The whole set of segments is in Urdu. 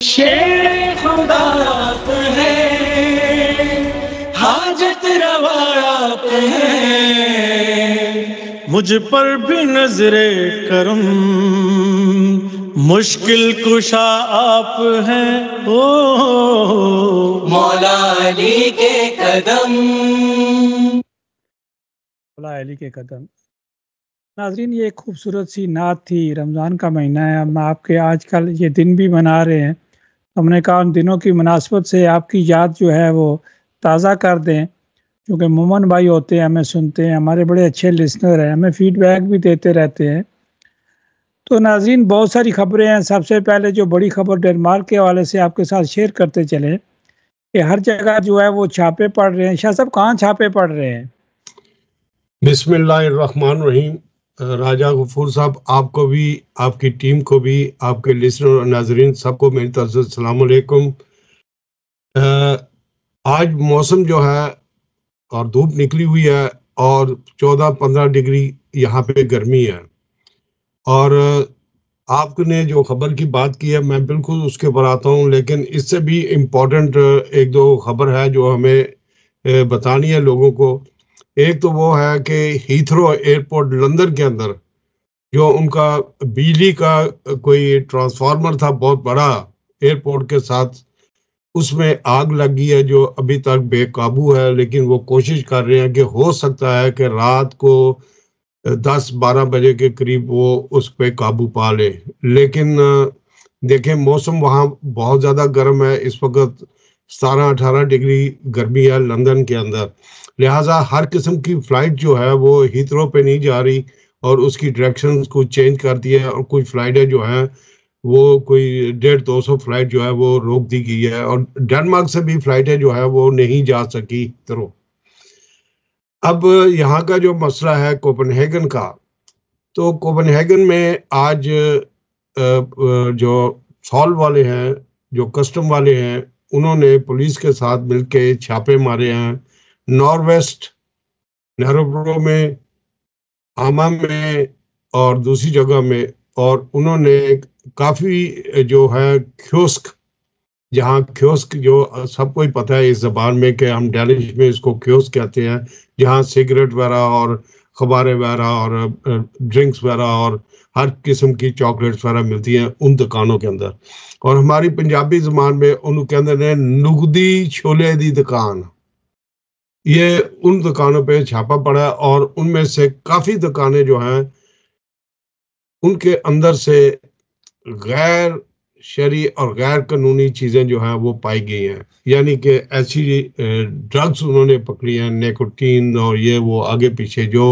شیر خدا آپ ہیں، حاجت روا آپ ہیں، مجھ پر بھی نظر کرم مشکل کشا آپ ہیں، او مولا علی کے قدم، مولا علی کے قدم۔ ناظرین، یہ ایک خوبصورت سی نعت تھی۔ رمضان کا مہینہ ہے، ہم آپ کے آج کل یہ دن بھی منا رہے ہیں، ہم نے کہا ان دنوں کی مناسبت سے آپ کی یاد جو ہے وہ تازہ کر دیں، کیونکہ مومن بھائی ہوتے ہیں، ہمیں سنتے ہیں، ہمارے بڑے اچھے لسنر ہیں، ہمیں فیڈ بیک بھی دیتے رہتے ہیں۔ تو ناظرین، بہت ساری خبریں ہیں۔ سب سے پہلے جو بڑی خبر ڈنمارک کے حوالے سے آپ کے ساتھ شیئر کرتے چلیں کہ ہر جگہ جو ہے وہ چھاپے پڑ رہے ہیں۔ شاہ صاحب، کہاں چھاپے پڑ رہے ہیں؟ بسم اللہ الرحمن الرحیم۔ راجہ غفور صاحب، آپ کو بھی، آپ کی ٹیم کو بھی، آپ کے لسنر اور ناظرین سب کو میری طرف سے السلام علیکم۔ آج موسم جو ہے اور دھوپ نکلی ہوئی ہے اور 14-15 ڈگری یہاں پہ گرمی ہے، اور آپ نے جو خبر کی بات کی ہے میں بالکل اس کے اوپر آتا ہوں، لیکن اس سے بھی امپورٹنٹ ایک دو خبر ہے جو ہمیں بتانی ہے لوگوں کو۔ ایک تو وہ ہے کہ ہیتھرو ایئرپورٹ لندن کے اندر جو ان کا بجلی کا کوئی ٹرانسفارمر تھا بہت بڑا ایئرپورٹ کے ساتھ، اس میں آگ لگی ہے جو ابھی تک بے قابو ہے، لیکن وہ کوشش کر رہے ہیں کہ ہو سکتا ہے کہ رات کو 10-12 بجے کے قریب وہ اس پہ قابو پا لے۔ لیکن دیکھیں، موسم وہاں بہت زیادہ گرم ہے، اس وقت 17-18 ڈگری گرمی ہے لندن کے اندر، لہٰذا ہر قسم کی فلائٹ جو ہے وہ ہیتھرو پہ نہیں جا رہی اور اس کی ڈائریکشنز کو چینج کر دی ہے، اور کچھ فلائٹیں جو ہیں وہ کوئی 150-200 فلائٹ جو ہے وہ روک دی گئی ہے، اور ڈنمارک سے بھی فلائٹیں جو ہے وہ نہیں جا سکی ہیتھرو۔ اب یہاں کا جو مسئلہ ہے کوپن ہیگن کا، تو کوپن ہیگن میں آج جو سال والے ہیں، جو کسٹم والے ہیں، انہوں نے پولیس کے ساتھ مل کے چھاپے مارے ہیں نار ویسٹ، نہروبرو میں، آما میں اور دوسری جگہ میں، اور انہوں نے کافی جو ہے کیوسک، جہاں کیوسک جو سب کو ہی پتہ ہے اس زبان میں کہ ہم ڈینش میں اس کو کیوسک کہتے ہیں، جہاں سگریٹ وغیرہ اور خبارے وغیرہ اور ڈرنکس وغیرہ اور ہر قسم کی چاکلیٹس وغیرہ ملتی ہیں ان دکانوں کے اندر، اور ہماری پنجابی زبان میں انہوں کے اندر نگدی چھولے دی دکان، یہ ان دکانوں پہ چھاپا پڑا، اور ان میں سے کافی دکانیں جو ہیں ان کے اندر سے غیر شرعی اور غیر قانونی چیزیں جو ہیں وہ پائی گئی ہیں، یعنی کہ ایسی ڈرگز انہوں نے پکڑی ہیں، نیکوٹین اور یہ وہ آگے پیچھے جو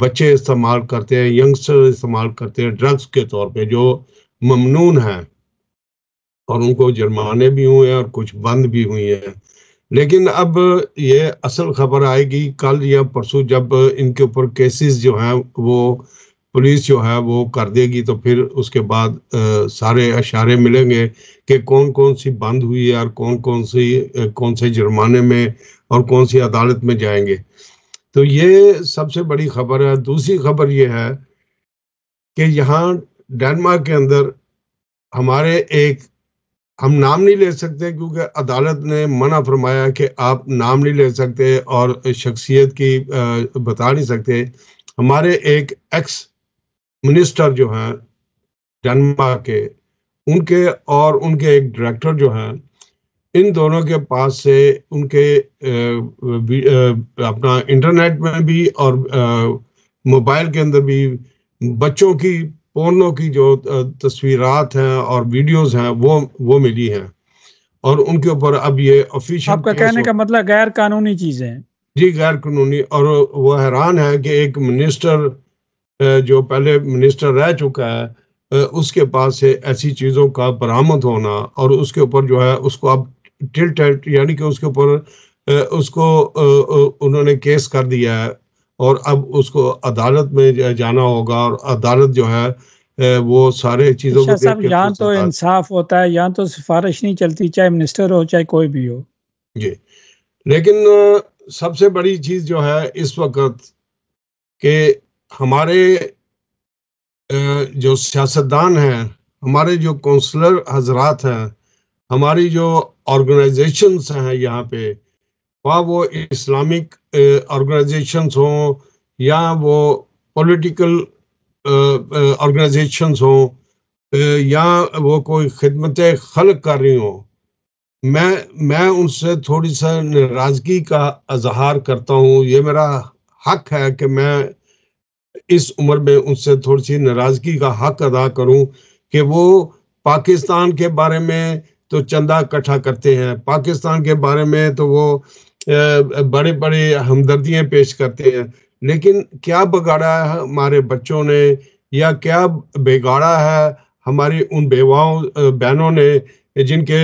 بچے استعمال کرتے ہیں، ینگسٹر استعمال کرتے ہیں ڈرگز کے طور پہ، جو ممنون ہیں، اور ان کو جرمانے بھی ہوئے ہیں اور کچھ بند بھی ہوئی ہیں۔ لیکن اب یہ اصل خبر آئے گی کل یا پرسوں، جب ان کے اوپر کیسز جو ہیں وہ پولیس جو ہے وہ کر دے گی، تو پھر اس کے بعد سارے اشارے ملیں گے کہ کون کون سی بند ہوئی ہے اور کون سے جرمانے میں اور کون سی عدالت میں جائیں گے۔ تو یہ سب سے بڑی خبر ہے۔ دوسری خبر یہ ہے کہ یہاں ڈنمارک کے اندر ہمارے ہم نام نہیں لے سکتے کیونکہ عدالت نے منع فرمایا کہ آپ نام نہیں لے سکتے اور شخصیت کی بتا نہیں سکتے، ہمارے ایک ایکس منسٹر جو ہیں ڈنمارک کے، ان کے اور ان کے ایک ڈائریکٹر جو ہیں، ان دونوں کے پاس سے ان کے اپنا انٹرنیٹ میں بھی اور موبائل کے اندر بھی بچوں کی پورنو کی جو تصویرات ہیں اور ویڈیوز ہیں وہ ملی ہیں، اور ان کے اوپر اب یہ آفیشیل، آپ کا کہنے کا مطلب غیر قانونی چیزیں ہیں؟ جی، غیر قانونی۔ اور وہ حیران ہے کہ ایک منسٹر جو پہلے منسٹر رہ چکا ہے، اس کے پاس سے ایسی چیزوں کا برآمد ہونا، اور اس کے اوپر جو ہے اس کو اب ٹلٹ، یعنی کہ اس کے اوپر اس کو انہوں نے کیس کر دیا ہے، اور اب اس کو عدالت میں جانا ہوگا، اور عدالت جو ہے وہ سارے چیزوں کو دیکھ کے یہاں تو انصاف ہوتا ہے، یہاں تو سفارش نہیں چلتی، چاہے منسٹر ہو چاہے کوئی بھی ہو۔ جی، لیکن سب سے بڑی چیز جو ہے اس وقت کہ ہمارے جو سیاستدان ہیں ہمارے جو کونسلر حضرات ہیں، ہماری جو آرگنائزیشنز ہیں یہاں پہ، وہاں وہ اسلامک آرگنائزیشنز ہوں یا وہ پولیٹیکل آرگنائزیشنز ہوں یا وہ کوئی خدمت خلق کر رہی ہوں، میں ان سے تھوڑی سا ناراضگی کا اظہار کرتا ہوں. یہ میرا حق ہے کہ میں اس عمر میں ان سے تھوڑی سی ناراضگی کا حق ادا کروں کہ وہ پاکستان کے بارے میں تو چندہ اکٹھا کرتے ہیں، پاکستان کے بارے میں تو وہ بڑے بڑے ہمدردیاں پیش کرتے ہیں، لیکن کیا بگاڑا ہے ہمارے بچوں نے یا کیا بگاڑا ہے ہماری ان بیواؤں بہنوں نے جن کے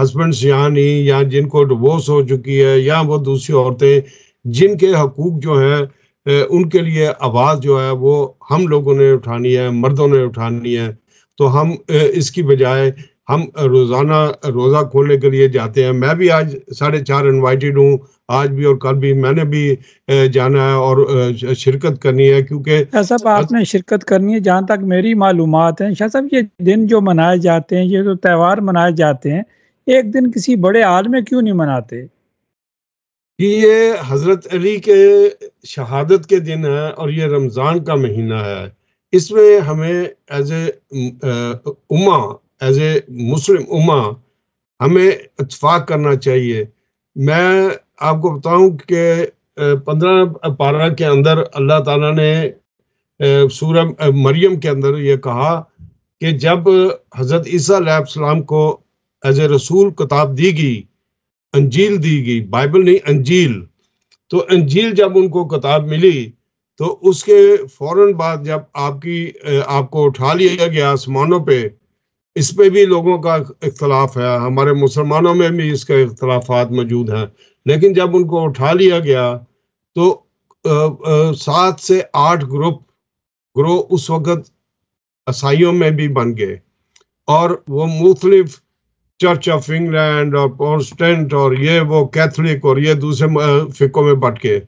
ہسبینڈز یہاں نہیں، یا جن کو ڈیورس ہو چکی ہے، یا وہ دوسری عورتیں جن کے حقوق جو ہیں ان کے لیے آواز جو ہے وہ ہم لوگوں نے اٹھانی ہے، مردوں نے اٹھانی ہے. تو ہم اس کی بجائے ہم روزانہ روزہ کھولنے کے لیے جاتے ہیں. میں بھی آج 4:30 انوائٹڈ ہوں، آج بھی اور کل بھی میں نے بھی جانا ہے اور شرکت کرنی ہے، کیونکہ شاہ صاحب آپ نے شرکت کرنی ہے. جہاں تک میری معلومات ہیں شاہ صاحب، یہ دن جو منائے جاتے ہیں، یہ جو تہوار منائے جاتے ہیں، ایک دن کسی بڑے عال میں کیوں نہیں مناتے؟ یہ حضرت علی کے شہادت کے دن ہے اور یہ رمضان کا مہینہ ہے. اس میں ہمیں ایز اے امہ، ایز اے مسلم امہ، ہمیں اتفاق کرنا چاہیے. میں آپ کو بتاؤں کہ 15 پارہ کے اندر اللہ تعالیٰ نے سورہ مریم کے اندر یہ کہا کہ جب حضرت عیسیٰ علیہ السلام کو ایز اے رسول کتاب دی گئی، انجیل دی گئی، بائبل نہیں انجیل، تو انجیل جب ان کو کتاب ملی تو اس کے فوراً بعد جب آپ کو اٹھا لیا گیا آسمانوں پہ، اس پہ بھی لوگوں کا اختلاف ہے، ہمارے مسلمانوں میں بھی اس کے اختلافات موجود ہیں، لیکن جب ان کو اٹھا لیا گیا تو 7 سے 8 گروہ اس وقت عیسائیوں میں بھی بن گئے، اور وہ مختلف چرچ آف انگلینڈ اور پروٹسٹنٹ اور یہ وہ کیتھولک اور یہ دوسرے فقوں میں بٹ گئے.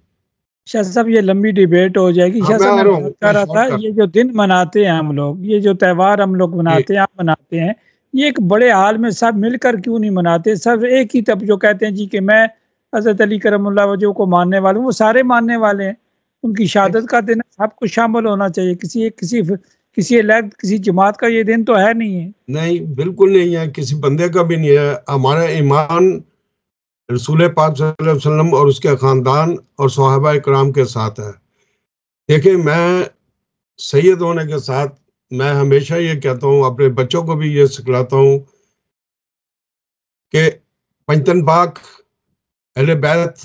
شاہ صاحب یہ لمبی ڈیبیٹ ہو جائے گی. شاہ صاحب میں بات کر رہا تھا، یہ جو دن مناتے ہیں ہم لوگ، یہ جو تہوار ہم لوگ مناتے ہیں، آپ مناتے ہیں، یہ ایک بڑے حال میں سب مل کر کیوں نہیں مناتے؟ سب ایک ہی طب جو کہتے ہیں جی کہ میں حضرت علی کرم اللہ وجہ کو ماننے والے ہوں، وہ سارے ماننے والے ہیں، ان کی شہادت کا دن سب کچھ شامل ہونا چاہیے. کسی الیکٹ کسی جماعت کا یہ دن تو ہے نہیں ہے. نہیں، بالکل نہیں ہے، کسی بندے کا بھی نہیں ہے. ہمارا ایمان رسول پاک صلی اللہ علیہ وسلم اور اس کے خاندان اور صحابہ کرام کے ساتھ ہے. دیکھیں، میں سید ہونے کے ساتھ میں ہمیشہ یہ کہتا ہوں، اپنے بچوں کو بھی یہ سکھلاتا ہوں کہ پنجتن پاک، اہل بیت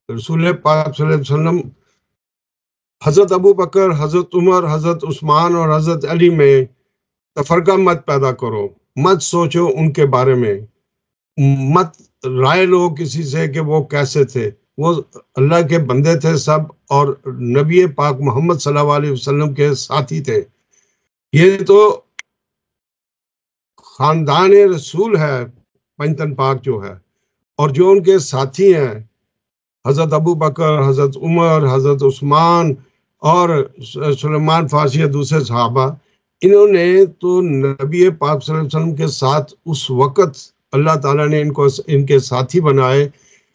رسول پاک صلی اللہ علیہ وسلم، حضرت ابو بکر، حضرت عمر، حضرت عثمان اور حضرت علی میں تفرقہ مت پیدا کرو، مت سوچو ان کے بارے میں، مت رائے لو کسی سے کہ وہ کیسے تھے. وہ اللہ کے بندے تھے سب، اور نبی پاک محمد صلی اللہ علیہ وسلم کے ساتھی تھے. یہ تو خاندان رسول ہے پنجتن پاک جو ہے، اور جو ان کے ساتھی ہیں حضرت ابو بکر، حضرت عمر، حضرت عثمان اور سلیمان فارسی دوسرے صحابہ، انہوں نے تو نبی پاک صلی اللہ علیہ وسلم کے ساتھ اس وقت اللہ تعالیٰ نے ان کے ساتھی بنائے،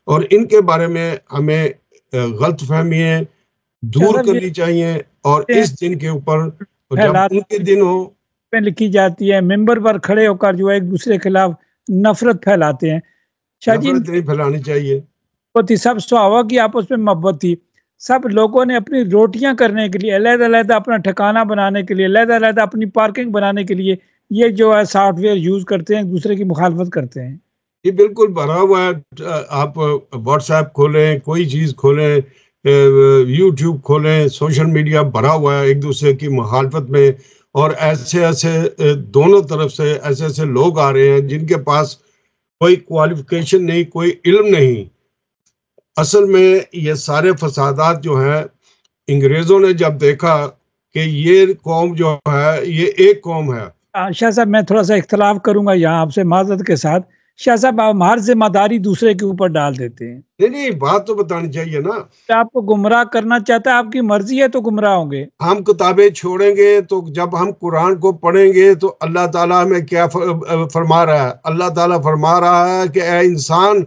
اور ان کے بارے میں ہمیں غلط فہمیاں دور کرنی چاہیے. اور اس دن کے اوپر جب ان کے دن ہو لکھی جاتی ہے، ممبر پر کھڑے ہو کر جو ایک دوسرے کے خلاف نفرت پھیلاتے ہیں. نفرت نہیں پھیلانی چاہیے. سب صحابہ کی آپس میں محبت تھی. سب لوگوں نے اپنی روٹیاں کرنے کے لیے، علیحدہ علیحدہ اپنا ٹھکانہ بنانے کے لیے، علیحدہ علیحدہ اپنی پارکنگ بنانے کے لیے یہ جو ہے سافٹ ویئر یوز کرتے ہیں، ایک دوسرے کی مخالفت کرتے ہیں. یہ بالکل بھرا ہوا ہے. آپ واٹس ایپ کھولیں، کوئی چیز کھولیں، یوٹیوب کھولیں، سوشل میڈیا بھرا ہوا ہے ایک دوسرے کی مخالفت میں. اور ایسے دونوں طرف سے ایسے لوگ آ رہے ہیں جن کے پاس کوئی کوالیفیکیشن نہیں، کوئی علم نہیں. اصل میں یہ سارے فسادات جو ہیں، انگریزوں نے جب دیکھا کہ یہ قوم جو ہے یہ ایک قوم ہے. شاہ صاحب میں تھوڑا سا اختلاف کروں گا یہاں آپ سے معذرت کے ساتھ. شاہ صاحب آپ ہر ذمہ داری دوسرے کے اوپر ڈال دیتے ہیں. نہیں بات تو بتانی چاہیے نا. آپ کو گمراہ کرنا چاہتا ہے، آپ کی مرضی ہے تو گمراہ ہوں گے. ہم کتابیں چھوڑیں گے تو جب ہم قرآن کو پڑھیں گے تو اللہ تعالیٰ ہمیں کیا فرما رہا ہے؟ اللہ تعالیٰ فرما رہا ہے کہ اے انسان،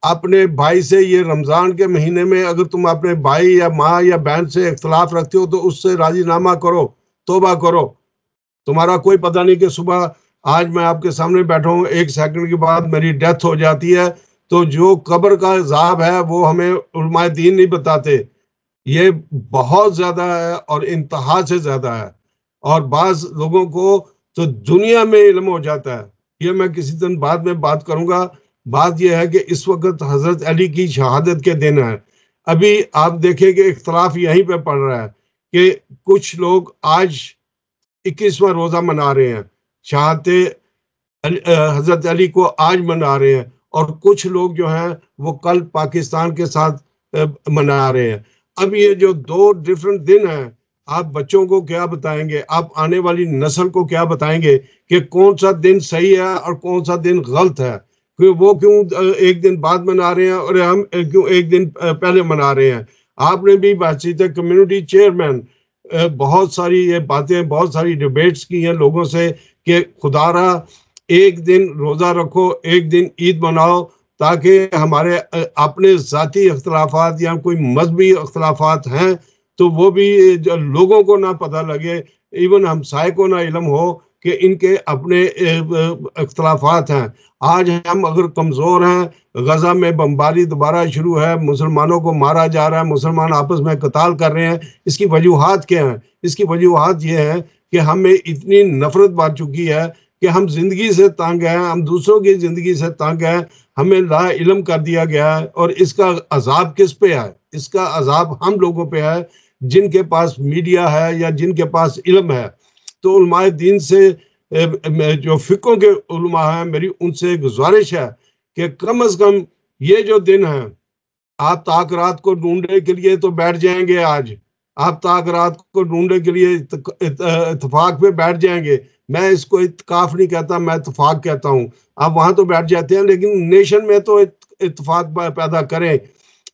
اپنے بھائی سے یہ رمضان کے مہینے میں اگر تم اپنے بھائی یا ماں یا بہن سے اختلاف رکھتے ہو تو اس سے راضی نامہ کرو، توبہ کرو. تمہارا کوئی پتہ نہیں کہ صبح آج میں آپ کے سامنے بیٹھا ہوں، 1 سیکنڈ کے بعد میری ڈیتھ ہو جاتی ہے. تو جو قبر کا عذاب ہے وہ ہمیں علماء دین نہیں بتاتے. یہ بہت زیادہ ہے اور انتہا سے زیادہ ہے. اور بعض لوگوں کو تو دنیا میں علم ہو جاتا ہے. یہ میں کسی دن بعد میں بات کروں گا. بات یہ ہے کہ اس وقت حضرت علی کی شہادت کے دن ہے. ابھی آپ دیکھیں کہ اختلاف یہیں پہ پڑ رہا ہے کہ کچھ لوگ آج 21واں روزہ منا رہے ہیں، شہادت حضرت علی کو آج منا رہے ہیں، اور کچھ لوگ جو ہیں وہ کل پاکستان کے ساتھ منا رہے ہیں. اب یہ جو 2 ڈیفرنٹ دن ہیں، آپ بچوں کو کیا بتائیں گے؟ آپ آنے والی نسل کو کیا بتائیں گے کہ کون سا دن صحیح ہے اور کون سا دن غلط ہے؟ وہ کیوں ایک دن بعد منا رہے ہیں اور ہم کیوں ایک دن پہلے منا رہے ہیں؟ آپ نے بھی بات چیت کمیونٹی چیئرمین بہت ساری یہ باتیں، بہت ساری ڈیبیٹس کی ہیں لوگوں سے کہ خدا را ایک دن روزہ رکھو، ایک دن عید مناؤ، تاکہ ہمارے اپنے ذاتی اختلافات یا کوئی مذہبی اختلافات ہیں تو وہ بھی لوگوں کو نہ پتہ لگے، ایون ہمسائے کو نہ علم ہو کہ ان کے اپنے اختلافات ہیں. آج ہم اگر کمزور ہیں، غزہ میں بمباری دوبارہ شروع ہے، مسلمانوں کو مارا جا رہا ہے، مسلمان آپس میں قتال کر رہے ہیں. اس کی وجوہات کیا ہیں؟ اس کی وجوہات یہ ہے کہ ہمیں اتنی نفرت بڑھ چکی ہے کہ ہم زندگی سے تنگ ہیں، ہم دوسروں کی زندگی سے تنگ ہیں، ہمیں لا علم کر دیا گیا ہے. اور اس کا عذاب کس پہ ہے؟ اس کا عذاب ہم لوگوں پہ ہے جن کے پاس میڈیا ہے یا جن کے پاس علم ہے. تو علماء دین سے جو فقہوں کے علماء ہیں، میری ان سے گزارش ہے کہ کم از کم یہ جو دن ہے، آپ تاک رات کو ڈھونڈنے کے لیے تو بیٹھ جائیں گے. آج آپ تاک رات کو ڈھونڈنے کے لیے اتفاق پہ بیٹھ جائیں گے. میں اس کو اتکاف نہیں کہتا، میں اتفاق کہتا ہوں. آپ وہاں تو بیٹھ جاتے ہیں، لیکن نیشن میں تو اتفاق پیدا کریں.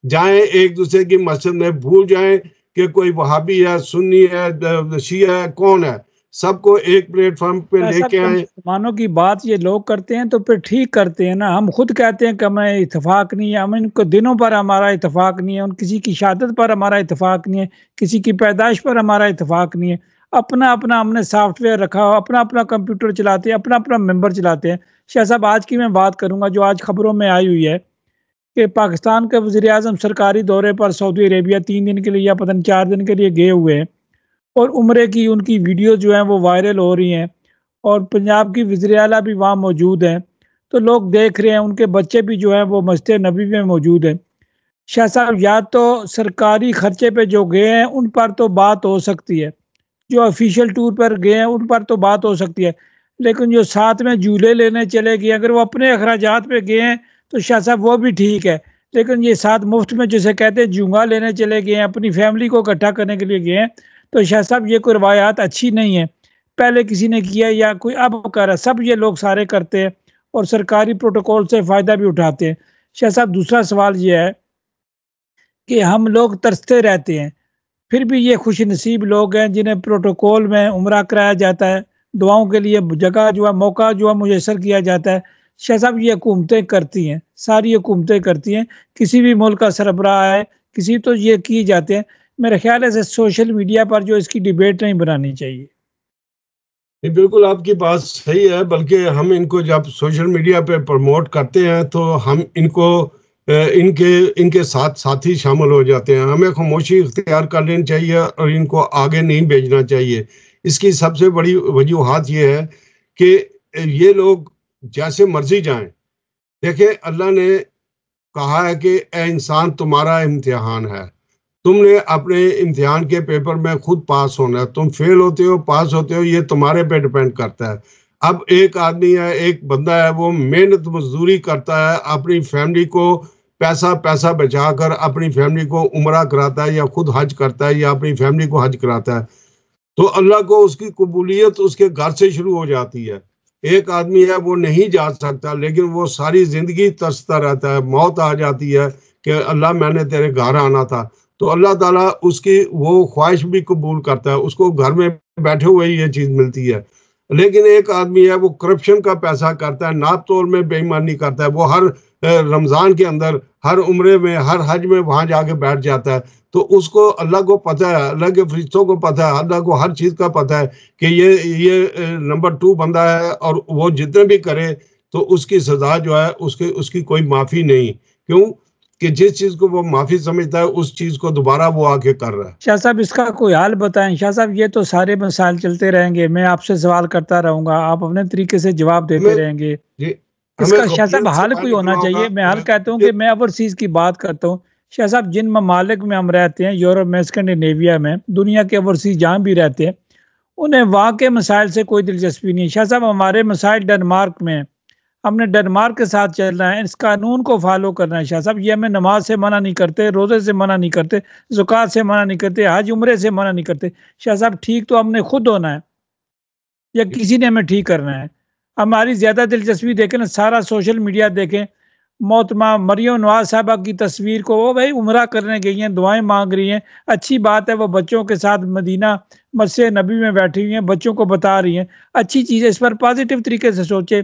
جائیں ایک دوسرے کی مسجد میں، بھول جائیں کہ کوئی وہابی ہے، سنی ہے، شیعہ ہے، کون ہے. سب کو ایک پلیٹ فارم پہ لے کے آئیں. مسلمانوں کی بات یہ لوگ کرتے ہیں تو پھر ٹھیک کرتے ہیں نا. ہم خود کہتے ہیں کہ ہمیں اتفاق نہیں ہے، ہم ان کو دنوں پر ہمارا اتفاق نہیں ہے، ان کسی کی شہادت پر ہمارا اتفاق نہیں ہے، کسی کی پیدائش پر ہمارا اتفاق نہیں ہے. اپنا اپنا ہم نے سافٹ ویئر رکھا ہو، اپنا اپنا کمپیوٹر چلاتے ہیں، اپنا اپنا ممبر چلاتے ہیں. شاہ صاحب آج کی میں بات کروں گا جو آج خبروں میں آئی ہوئی ہے کہ پاکستان کے وزیر اعظم سرکاری دورے پر سعودی عربیہ 3 دن کے لیے یا پتہ نہیں 4 دن کے لیے گئے ہوئے ہیں، اور عمرے کی ان کی ویڈیو جو ہیں وہ وائرل ہو رہی ہیں، اور پنجاب کی وزیر اعلیٰ بھی وہاں موجود ہیں. تو لوگ دیکھ رہے ہیں، ان کے بچے بھی جو ہیں وہ مسجد نبوی میں موجود ہیں. شاہ صاحب یا تو سرکاری خرچے پہ جو گئے ہیں ان پر تو بات ہو سکتی ہے، جو آفیشیل ٹور پر گئے ہیں ان پر تو بات ہو سکتی ہے، لیکن جو ساتھ میں جھولے لینے چلے گئے، اگر وہ اپنے اخراجات پہ گئے ہیں تو شاہ صاحب وہ بھی ٹھیک ہے. لیکن یہ ساتھ مفت میں جسے کہتے ہیں جونگا لینے چلے گئے ہیں، اپنی فیملی کو اکٹھا کرنے کے لیے گئے ہیں، تو شاہ صاحب یہ کوئی روایات اچھی نہیں ہے. پہلے کسی نے کیا یا کوئی اب کر رہا ہے، سب یہ لوگ سارے کرتے ہیں اور سرکاری پروٹوکول سے فائدہ بھی اٹھاتے ہیں. شاہ صاحب دوسرا سوال یہ ہے کہ ہم لوگ ترستے رہتے ہیں، پھر بھی یہ خوش نصیب لوگ ہیں جنہیں پروٹوکول میں عمرہ کرایا جاتا ہے، دعاؤں کے لیے جگہ جو ہے موقع جو ہے میسر کیا جاتا ہے. شاہ صاحب یہ حکومتیں کرتی ہیں، ساری حکومتیں کرتی ہیں، کسی بھی ملک کا سربراہ ہے کسی تو یہ کیے جاتے ہیں. میرے خیال ہے سوشل میڈیا پر جو اس کی ڈیبیٹ نہیں بنانی چاہیے. بالکل آپ کی بات صحیح ہے، بلکہ ہم ان کو جب سوشل میڈیا پہ پروموٹ کرتے ہیں تو ہم ان کو ان کے ساتھ ساتھی شامل ہو جاتے ہیں. ہمیں خاموشی اختیار کر لینی چاہیے اور ان کو آگے نہیں بھیجنا چاہیے. اس کی سب سے بڑی وجوہات یہ ہے کہ یہ لوگ جیسے مرضی جائیں. دیکھیں اللہ نے کہا ہے کہ اے انسان تمہارا امتحان ہے، تم نے اپنے امتحان کے پیپر میں خود پاس ہونا ہے. تم فیل ہوتے ہو پاس ہوتے ہو یہ تمہارے پہ ڈیپینڈ کرتا ہے. اب ایک آدمی ہے، ایک بندہ ہے، وہ محنت مزدوری کرتا ہے، اپنی فیملی کو پیسہ بچا کر اپنی فیملی کو عمرہ کراتا ہے یا خود حج کرتا ہے یا اپنی فیملی کو حج کراتا ہے، تو اللہ کو اس کی قبولیت اس کے گھر سے شروع ہو جاتی ہے. ایک آدمی ہے وہ نہیں جا سکتا، لیکن وہ ساری زندگی ترستا رہتا ہے، موت آ جاتی ہے کہ اللہ میں نے تیرے گھر آنا تھا، تو اللہ تعالیٰ اس کی وہ خواہش بھی قبول کرتا ہے، اس کو گھر میں بیٹھے ہوئے یہ چیز ملتی ہے۔ لیکن ایک آدمی ہے وہ کرپشن کا پیسہ کرتا ہے، ناپ تول میں بے ایمانی کرتا ہے، وہ ہر رمضان کے اندر، ہر عمرے میں، ہر حج میں وہاں جا کے بیٹھ جاتا ہے، تو اس کو اللہ کو پتہ ہے، اللہ کے فرشتوں کو پتہ ہے، اللہ کو ہر چیز کا پتہ ہے کہ یہ نمبر 2 بندہ ہے، اور وہ جتنے بھی کرے تو اس کی سزا جو ہے اس کی کوئی معافی نہیں۔ کیوں کہ جس چیز کو وہ معافی سمجھتا ہے اس چیز کو دوبارہ وہ آ کے کر رہا ہے۔ شاہ صاحب اس کا کوئی حال بتائیں۔ شاہ صاحب یہ تو سارے مسائل چلتے رہیں گے، میں آپ سے سوال کرتا رہوں گا، آپ اپنے طریقے سے جواب دیتے رہیں گے، اس کا شاہ صاحب حل کوئی ہونا چاہیے۔ میں حل کہتا ہوں کہ میں اوورسیز کی بات کرتا ہوں۔ شاہ صاحب جن ممالک میں ہم رہتے ہیں، یورپ میں، اسکینڈینیویا میں، دنیا کے اوورسیز جہاں بھی رہتے ہیں، انہیں وہاں کے مسائل سے کوئی دلچسپی نہیں۔ شاہ صاحب ہمارے مسائل ڈنمارک میں، ہم نے ڈنمارک کے ساتھ چلنا ہے، اس قانون کو فالو کرنا ہے۔ شاہ صاحب یہ ہمیں نماز سے منع نہیں کرتے، روزے سے منع نہیں کرتے، زکوٰۃ سے منع نہیں کرتے، حج عمرے سے منع نہیں کرتے۔ شاہ صاحب ٹھیک تو ہم نے خود ہونا ہے یا کسی نے ہمیں ٹھیک کرنا ہے؟ ہماری زیادہ دلچسپی دیکھیں نا، سارا سوشل میڈیا دیکھیں، محترمہ مریم نواز صاحبہ کی تصویر کو، وہ بھائی عمرہ کرنے گئی ہیں، دعائیں مانگ رہی ہیں، اچھی بات ہے، وہ بچوں کے ساتھ مدینہ مسجد نبی میں بیٹھی ہوئی ہیں، بچوں کو بتا رہی ہیں، اچھی چیز ہے، اس پر پازیٹیو طریقے سے سوچے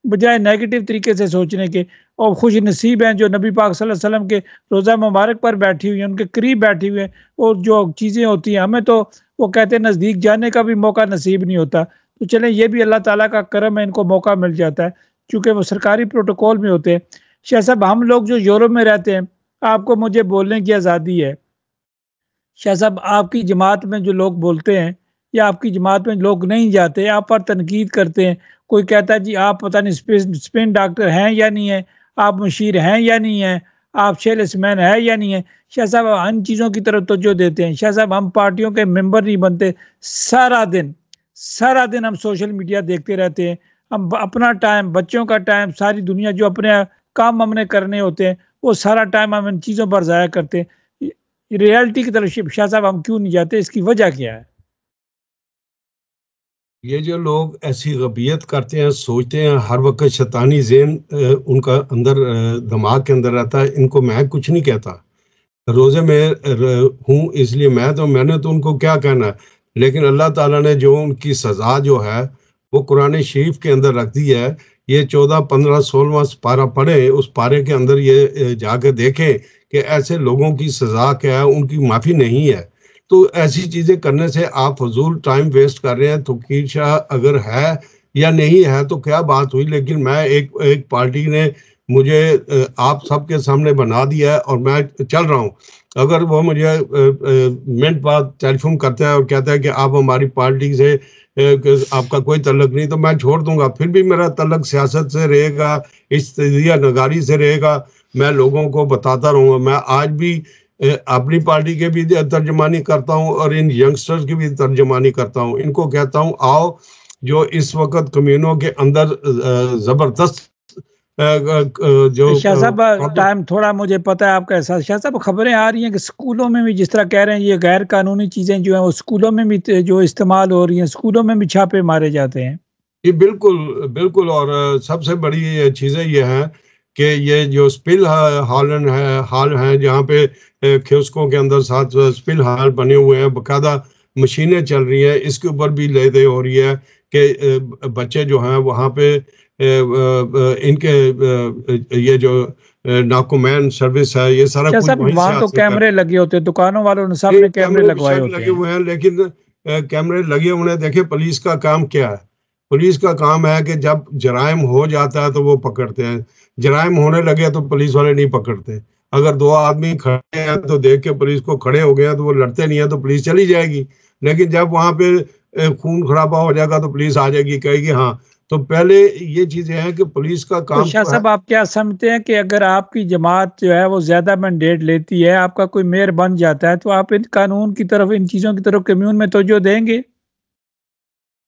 بجائے نیگیٹو طریقے سے سوچنے کے۔ اور خوش نصیب ہیں جو نبی پاک صلی اللہ علیہ وسلم کے روزہ مبارک پر بیٹھی ہوئی ہیں، ان کے قریب بیٹھی ہوئی ہیں، اور جو چیزیں ہوتی ہیں ہمیں تو وہ کہتے ہیں نزدیک جانے کا بھی موقع نصیب نہیں ہوتا، تو چلیں یہ بھی اللہ تعالیٰ کا کرم ہے، ان کو موقع مل جاتا ہے چونکہ وہ سرکاری پروٹوکول میں ہوتے ہیں۔ شاہ صاحب ہم لوگ جو یورپ میں رہتے ہیں، آپ کو مجھے بولنے کی آزادی ہے، شاہ صاحب آپ کی جماعت میں جو لوگ بولتے ہیں یا آپ کی جماعت میں لوگ نہیں جاتے، آپ پر تنقید کرتے ہیں، کوئی کہتا ہے جی آپ پتہ نہیں اسپین ڈاکٹر ہیں یا نہیں ہیں، آپ مشیر ہیں یا نہیں ہیں، آپ سیلس مین ہے یا نہیں ہے۔ شاہ صاحب ان چیزوں کی طرف توجہ دیتے ہیں۔ شاہ صاحب ہم پارٹیوں کے ممبر نہیں بنتے، سارا دن ہم سوشل میڈیا دیکھتے رہتے ہیں، ہم اپنا ٹائم، بچوں کا ٹائم، ساری دنیا جو اپنے کام ہم نے کرنے ہوتے ہیں وہ سارا ٹائم ہم ان چیزوں پر ضائع کرتے ہیں۔ ریالٹی کی طرف شاہ صاحب ہم کیوں نہیں جاتے، اس کی وجہ کیا ہے؟ یہ جو لوگ ایسی غبیت کرتے ہیں، سوچتے ہیں، ہر وقت شیطانی ذہن ان کا اندر دماغ کے اندر رہتا ہے، ان کو میں کچھ نہیں کہتا، روزے میں ہوں اس لیے میں نے تو ان کو کیا کہنا ہے، لیکن اللہ تعالیٰ نے جو ان کی سزا جو ہے وہ قرآن شریف کے اندر رکھ دی ہے۔ یہ 14، 15، 16واں پارہ پڑھیں، اس پارے کے اندر یہ جا کے دیکھیں کہ ایسے لوگوں کی سزا کیا ہے، ان کی معافی نہیں ہے۔ تو ایسی چیزیں کرنے سے آپ فضول ٹائم ویسٹ کر رہے ہیں۔ توقیر شاہ اگر ہے یا نہیں ہے تو کیا بات ہوئی، لیکن میں ایک پارٹی نے مجھے آپ سب کے سامنے بنا دیا ہے اور میں چل رہا ہوں۔ اگر وہ مجھے منٹ بعد ٹیلی فون کرتا ہے اور کہتا ہے کہ آپ ہماری پارٹی سے آپ کا کوئی تعلق نہیں، تو میں چھوڑ دوں گا، پھر بھی میرا تعلق سیاست سے رہے گا، اجتماعیہ نگاری سے رہے گا، میں لوگوں کو بتاتا رہوں گا۔ میں آج بھی اپنی پارٹی کے بھی ترجمانی کرتا ہوں اور ان ینگسٹرز کی بھی ترجمانی کرتا ہوں، ان کو کہتا ہوں آؤ، جو اس وقت کمیونوں کے اندر زبردست جو شاہ صاحب ٹائم تھوڑا مجھے پتہ ہے آپ کا احساس۔ شاہ صاحب خبریں آ رہی ہیں کہ اسکولوں میں بھی جس طرح کہہ رہے ہیں یہ غیر قانونی چیزیں جو ہیں وہ اسکولوں میں بھی جو استعمال ہو رہی ہیں، اسکولوں میں بھی چھاپے مارے جاتے ہیں۔ جی بالکل، اور سب سے بڑی چیزیں یہ ہیں کہ یہ جو اسپل ہال ہیں جہاں پہ کیوسکوں کے اندر 7 اسپل ہال بنے ہوئے ہیں، باقاعدہ مشینیں چل رہی ہیں، اس کے اوپر بھی لے دے ہو رہی ہے کہ بچے جو ہیں وہاں پہ ان کے یہ جو ناکومین سروس ہے یہ سارا کچھ وہیں سے وہاں تو کیمرے لگے ہوتے ہیں، دکانوں والوں نے سب نے کیمرے لگوائے ہوتے ہیں، لیکن کیمرے لگے ہوئے ہیں۔ دیکھیں پولیس کا کام کیا ہے، پولیس کا کام ہے کہ جب جرائم ہو جاتا ہے تو وہ پکڑتے ہیں، جرائم ہونے لگے تو پولیس والے نہیں پکڑتے۔ اگر 2 آدمی کھڑے ہیں تو دیکھ کے پولیس کو کھڑے ہو گیا تو وہ لڑتے نہیں ہیں تو پولیس چلی جائے گی، لیکن جب وہاں پہ خون خرابہ ہو جائے گا تو پولیس آ جائے گی، کہے گی ہاں۔ تو پہلے یہ چیزیں ہیں کہ پولیس کا کام۔ شاہ صاحب آپ کیا سمجھتے ہیں کہ اگر آپ کی جماعت جو ہے وہ زیادہ مینڈیٹ لیتی ہے، آپ کا کوئی میئر بن جاتا ہے، تو آپ ان قانون کی طرف، ان چیزوں کی طرف کمیون میں توجہ دیں گے؟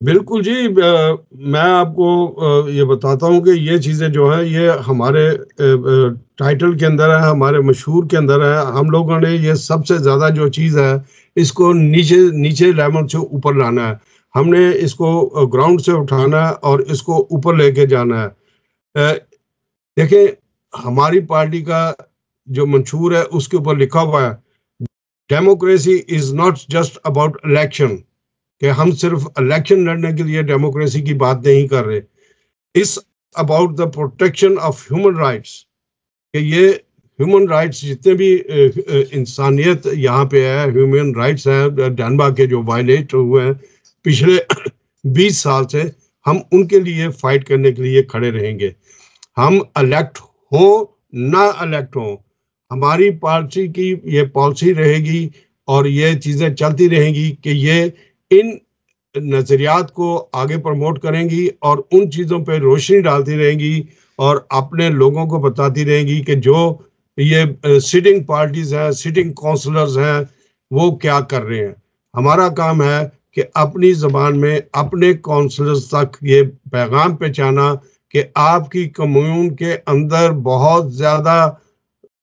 بالکل جی، میں آپ کو یہ بتاتا ہوں کہ یہ چیزیں جو ہیں یہ ہمارے ٹائٹل کے اندر ہے، ہمارے مشہور کے اندر ہے۔ ہم لوگوں نے یہ سب سے زیادہ جو چیز ہے اس کو نیچے لیول سے اوپر لانا ہے۔ ہم نے اس کو گراؤنڈ سے اٹھانا ہے اور اس کو اوپر لے کے جانا ہے. دیکھیں ہماری پارٹی کا جو منشور ہے اس کے اوپر لکھا ہوا ہے democracy is not just about election, کہ ہم صرف الیکشن لڑنے کے لیے ڈیموکریسی کی بات نہیں کر رہے. It's about the protection of human rights, کہ یہ ہیومن رائٹس جتنے بھی انسانیت یہاں پہ ہے, ہیومن رائٹس ہیں ڈنبا کے جو وائلیٹ ہوئے ہیں پچھلے 20 سال سے, ہم ان کے لیے فائٹ کرنے کے لیے کھڑے رہیں گے. ہم الیکٹ ہوں نہ الیکٹ ہوں, ہماری پارٹی کی یہ پالیسی رہے گی اور یہ چیزیں چلتی رہیں گی کہ یہ ان نظریات کو آگے پروموٹ کریں گی اور ان چیزوں پہ روشنی ڈالتی رہیں گی اور اپنے لوگوں کو بتاتی رہیں گی کہ جو یہ سٹنگ پارٹیز ہیں, سٹنگ کونسلرز ہیں, وہ کیا کر رہے ہیں. ہمارا کام ہے کہ اپنی زبان میں اپنے کونسلرز تک یہ پیغام پہنچانا کہ آپ کی کمیون کے اندر بہت زیادہ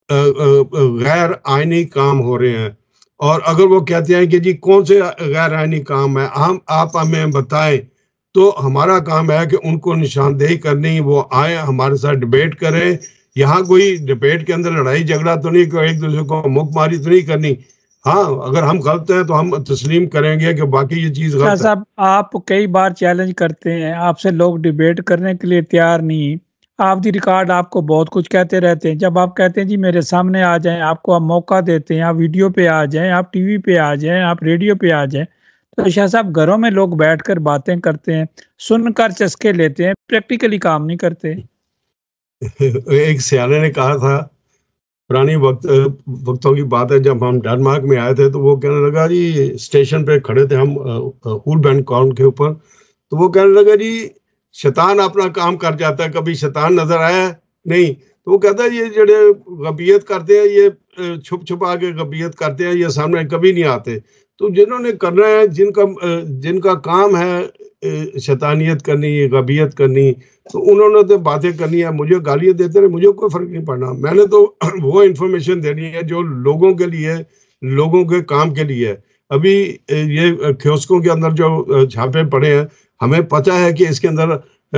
غیر آئینی کام ہو رہے ہیں, اور اگر وہ کہتے ہیں کہ جی کون سے غیر آئینی کام ہے آپ ہمیں بتائیں, تو ہمارا کام ہے کہ ان کو نشاندہی کرنی, وہ آئیں ہمارے ساتھ ڈبیٹ کریں. یہاں کوئی ڈبیٹ کے اندر لڑائی جھگڑا تو نہیں, کوئی ایک دوسرے کو مک ماری تو نہیں کرنی. ہاں اگر ہم غلط ہیں تو ہم تسلیم کریں گے کہ باقی یہ چیز غلط ہے. صاحب آپ کئی بار چیلنج کرتے ہیں, آپ سے لوگ ڈیبیٹ کرنے کے لیے تیار نہیں, آپ دی ریکارڈ آپ کو بہت کچھ کہتے رہتے ہیں. جب آپ کہتے ہیں جی میرے سامنے آ جائیں, آپ کو ہم موقع دیتے ہیں, آپ ویڈیو پہ آ جائیں, آپ ٹی وی پہ آ جائیں, آپ ریڈیو پہ آ جائیں, تو شاہ صاحب گھروں میں لوگ بیٹھ کر باتیں کرتے ہیں, سن کر چسکے لیتے ہیں, پریکٹیکلی کام نہیں کرتے. ایک سیانے نے کہا تھا, پرانی وقتوں کی بات ہے, جب ہم ڈنمارک میں آئے تھے تو وہ کہنے لگا جی, اسٹیشن پہ کھڑے تھے ہم ہول بینڈ کاؤنٹ کے اوپر, تو وہ کہنے لگا جی شیطان اپنا کام کر جاتا ہے, کبھی شیطان نظر آیا نہیں. تو وہ کہتا ہے یہ جڑے غیبیت کرتے ہیں یہ چھپ چھپا کے غیبیت کرتے ہیں, یہ سامنے کبھی نہیں آتے. تو جنہوں نے کرنا ہے, جن کا کام ہے شیطانیت کرنی, غیبیت کرنی, تو انہوں نے تو باتیں کرنی ہے. مجھے گالیاں دیتے رہے, مجھے کوئی فرق نہیں پڑنا. میں نے تو وہ انفارمیشن دینی ہے جو لوگوں کے لیے, لوگوں کے کام کے لیے. ابھی یہ کیوسکوں کے اندر جو چھاپے پڑے ہیں, ہمیں پتہ ہے کہ اس کے اندر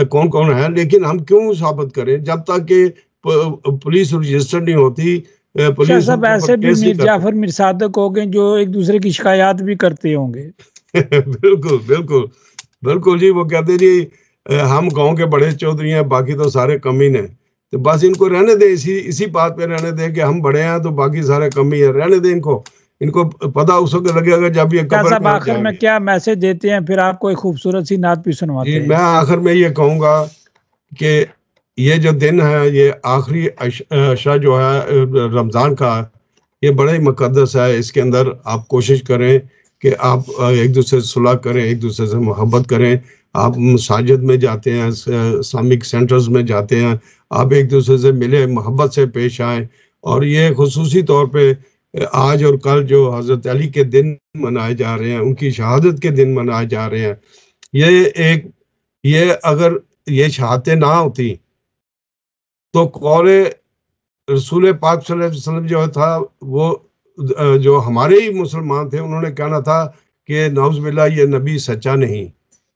کون کون ہے, لیکن ہم کیوں ثابت کریں جب تک کہ پولیس رجسٹر نہیں ہوتی. پولیس صاحب ایسے بھی میر جعفر میر صادق ہو گئے جو ایک دوسرے کی شکایات بھی کرتے ہوں گے. بالکل بالکل بالکل جی, وہ کہتے جی ہم گاؤں کے بڑے چودھری ہیں, باقی تو سارے کم ہی ہیں. تو بس ان کو رہنے دیں, اسی بات پہ رہنے دیں کہ ہم بڑے ہیں تو باقی سارے کم ہی ہیں, رہنے دیں ان کو پتہ اس وقت لگے گا جب یہ قبر میں آخر میں کیا میسج دیتے ہیں, پھر آپ کو ایک خوبصورت سی نعت بھی سنواتے ہیں. میں آخر میں یہ کہوں گا کہ یہ جو دن ہے, یہ آخری عشاء جو ہے رمضان کا, یہ بڑے مقدس ہے. اس کے اندر آپ کوشش کریں کہ آپ ایک دوسرے سے صلح کریں, ایک دوسرے سے محبت کریں. آپ مساجد میں جاتے ہیں, اسلامک سینٹرز میں جاتے ہیں, آپ ایک دوسرے سے ملے, محبت سے پیش آئیں. اور یہ خصوصی طور پہ آج اور کل جو حضرت علی کے دن منائے جا رہے ہیں, ان کی شہادت کے دن منائے جا رہے ہیں, یہ اگر یہ شہادتیں نہ ہوتی تو قول رسول پاک صلی اللہ علیہ وسلم جو تھا, وہ جو ہمارے ہی مسلمان تھے, انہوں نے کہنا تھا کہ نعوذ باللہ یہ نبی سچا نہیں.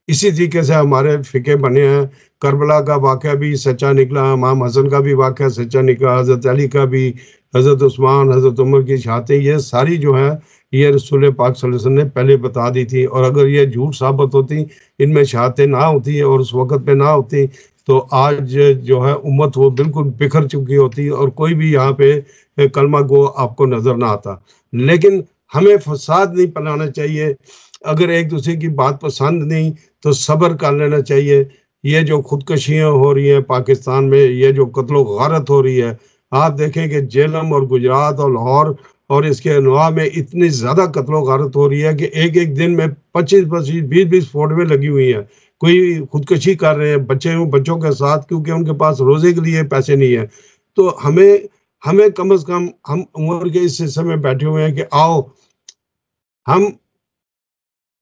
اسی طریقے سے ہمارے فقہ بنے ہیں. کربلا کا واقعہ بھی سچا نکلا, امام حسن کا بھی واقعہ سچا نکلا, حضرت علی کا بھی, حضرت عثمان, حضرت عمر کی شہادتیں, یہ ساری جو ہیں یہ رسول پاک صلی اللہ علیہ وسلم نے پہلے بتا دی تھی. اور اگر یہ جھوٹ ثابت ہوتی, ان میں شہادتیں نہ ہوتی اور اس وقت پہ نہ ہوتی, تو آج جو ہے امت وہ بالکل بکھر چکی ہوتی اور کوئی بھی یہاں پہ کلمہ گو آپ کو نظر نہ آتا. لیکن ہمیں فساد نہیں پھیلانا چاہیے. اگر ایک دوسرے کی بات پسند نہیں تو صبر کر لینا چاہیے. یہ جو خودکشیاں ہو رہی ہیں پاکستان میں, یہ جو قتل و غارت ہو رہی ہے, آپ دیکھیں کہ جہلم اور گجرات اور لاہور اور اس کے انواع میں اتنی زیادہ قتل و غارت ہو رہی ہے کہ ایک دن میں 25 20 فوٹویں لگی ہوئی ہیں. کوئی خودکشی کر رہے ہیں بچوں کے ساتھ, کیونکہ ان کے پاس روزے کے لیے پیسے نہیں ہیں. تو ہمیں کم از کم, ہم عمر کے اس حصے میں بیٹھے ہوئے ہیں کہ آؤ ہم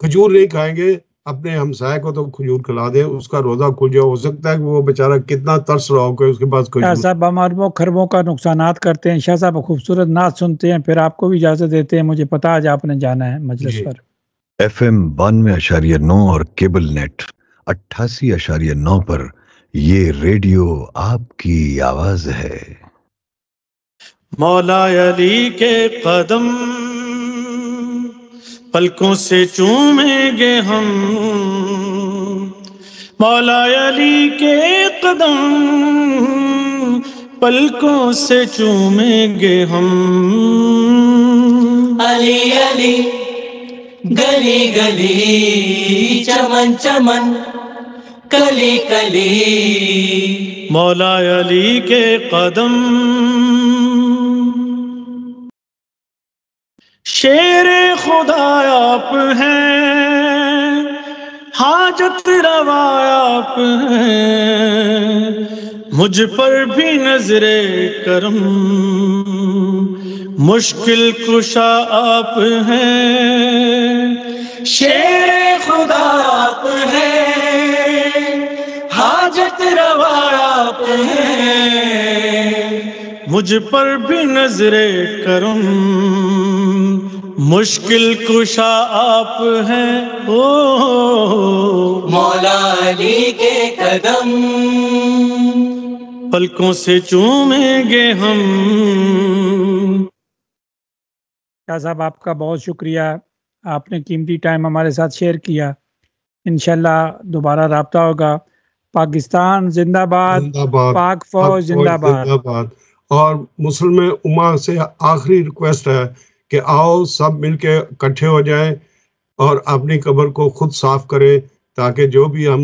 کھجور نہیں کھائیں گے, اپنے ہمسائے کو تو کھجور کھلا دیں, اس کا روزہ کھل جائے. ہو سکتا ہے کہ وہ بیچارہ کتنا ترس رہا ہو کہ اس کے پاس شاہ صاحب ہم اربوں خربوں کا نقصانات کرتے ہیں. شاہ صاحب خوبصورت نعت سنتے ہیں, پھر آپ کو بھی اجازت دیتے ہیں. مجھے پتا آج آپ نے جانا ہے مجلس پر. FM 92.9 اور کیبل نیٹ 88.9 پر یہ ریڈیو آپ کی آواز ہے۔ مولا علی کے قدم پلکوں سے چومیں گے ہم، مولا علی کے قدم پلکوں سے چومیں گے ہم، علی علی گلی گلی چمن چمن کلی کلی، مولا علی کے قدم شیر خدا آپ ہیں، حاجت روا آپ ہیں، مجھ پر بھی نظر کرم مشکل کشا آپ ہیں، شیر خدا آپ ہیں، حاجت روا آپ ہیں، مجھ پر بھی نظر کرم مشکل کشا آپ ہیں، مولا علی کے قدم پلکوں سے چومیں گے ہم۔ شاہ صاحب آپ کا بہت شکریہ، آپ نے قیمتی ٹائم ہمارے ساتھ شیئر کیا۔ انشاءاللہ دوبارہ رابطہ ہوگا۔ پاکستان زندہ باد، پاک فوج زندہ باد۔ اور مسلم امہ سے آخری ریکویسٹ ہے کہ آؤ سب مل کے اکٹھے ہو جائیں اور اپنی قبر کو خود صاف کریں، تاکہ جو بھی ہم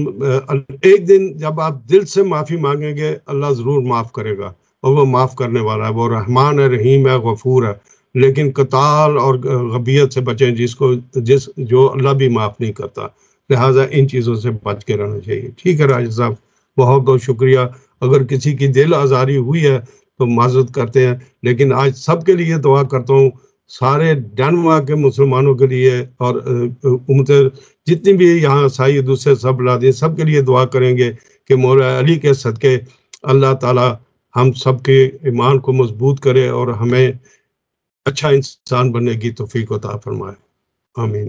ایک دن جب آپ دل سے معافی مانگیں گے اللہ ضرور معاف کرے گا، اور وہ معاف کرنے والا ہے، وہ رحمان ہے، رحیم ہے، غفور ہے۔ لیکن قتال اور غبیت سے بچیں، جو اللہ بھی معاف نہیں کرتا، لہٰذا ان چیزوں سے بچ کے رہنا چاہیے۔ ٹھیک ہے راجد صاحب، بہت بہت شکریہ۔ اگر کسی کی دل آزاری ہوئی ہے تو معذرت کرتے ہیں، لیکن آج سب کے لیے دعا کرتا ہوں، سارے ڈنما کے مسلمانوں کے لیے، اور امت جتنی بھی یہاں عیسائی دوسرے سب بلادیں، سب کے لیے دعا کریں گے کہ مولا علی کے صدقے اللہ تعالی ہم سب کے ایمان کو مضبوط کرے اور ہمیں اچھا انسان بننے کی توفیق عطا فرمائے۔ آمین۔